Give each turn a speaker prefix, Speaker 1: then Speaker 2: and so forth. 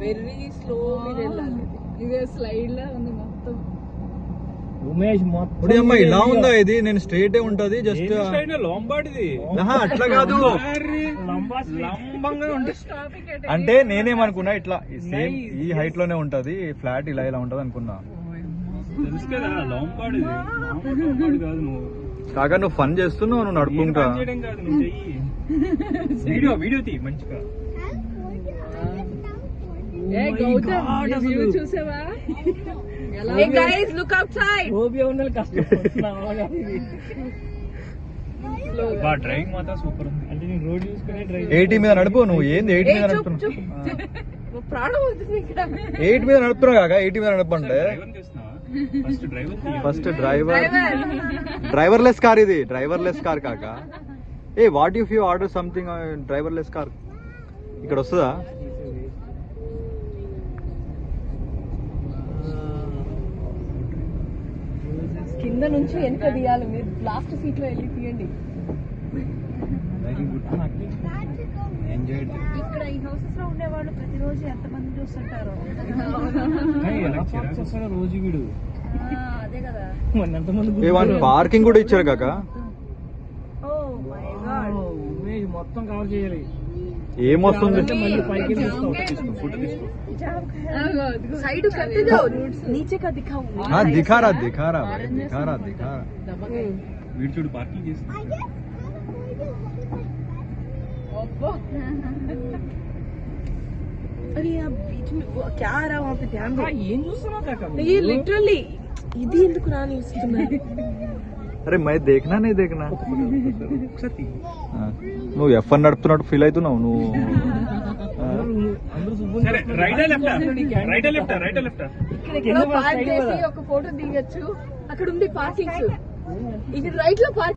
Speaker 1: Very slow వెళ్ళాలి. ఇదే slide లా ఉంది మొత్తం.
Speaker 2: ఉమేష్ మొత్తం
Speaker 3: అమ్మ ఇలా ఉందా ఇది? నేను స్ట్రేట్ ఉంటది జస్ట్ అట్లా కాదు, అంటే నేనేమనుకున్నా ఇట్లా సేమ్ ఈ హైట్ లోనే ఉంటది, ఫ్లాట్ ఇలా ఇలా ఉంటది అనుకున్నా. కాగా నువ్వు ఫన్ చేస్తున్నావు, నువ్వు నడుపుకుంటా.
Speaker 1: చూసావా? Hey guys, look outside.
Speaker 2: Driving మాత్రం సూపర్ ఉంది. అంటే నేను రోడ్ చూసుకునే డ్రైవ్.
Speaker 3: 80 మీద నడుపు నువ్వు. ఏంది 80 మీద నడుపుతున్నావు?
Speaker 1: ప్రాణం అవుతుంది ఇక్కడ.
Speaker 3: 80 మీద నడుపుతున్నావు కాక 80 మీద నడపంటే ఫస్ట్ డ్రైవర్లెస్ కార్ ఇది, డ్రైవర్లెస్ కార్ కాక. ఏ what if you order something driverless car ఇక్కడ వస్తుందా?
Speaker 1: కింద నుంచి వెనక తీయాలి, మీరు లాస్ట్ సీట్ లో వెళ్ళి తీయండి.
Speaker 4: ఇక్కడ ఈ హౌసెస్ లో ఉండేవాళ్ళు ప్రతిరోజు ఎంతమంది చూస్తుంటారు.
Speaker 2: రోజు వీడు
Speaker 4: అదే కదా.
Speaker 3: పార్కింగ్ కూడా ఇచ్చారు కాక.
Speaker 2: ఉమేష్ మొత్తం కవర్ చేయాలి.
Speaker 3: ఏమొస్తుంది?
Speaker 1: साइड कर दो, नीचे का दिखाओ.
Speaker 3: हाँ दिखा रहा भाई, दिखा रहा.
Speaker 2: వీడు చూడు పార్కింగ్ చేసి.
Speaker 1: अरे यार बीच में वो क्या आ रहा है वहाँ पे, ध्यान दो.
Speaker 2: ఏం చూస్తున్నావు కాక?
Speaker 1: ये लिटरली ఇది ఎందుకు రాని వస్తున్నారు.
Speaker 3: అరే మై देखना नहीं देखना. నువ్వు F1 నడుపుతున్నట్టు ఫీల్ అవుతున్నావు నువ్వు.
Speaker 1: ఇక్కడ పార్క్ చేసి ఒక ఫోటో దిగచ్చు. అక్కడ ఉంది పార్కింగ్. ఇది రైట్ లో పార్క్.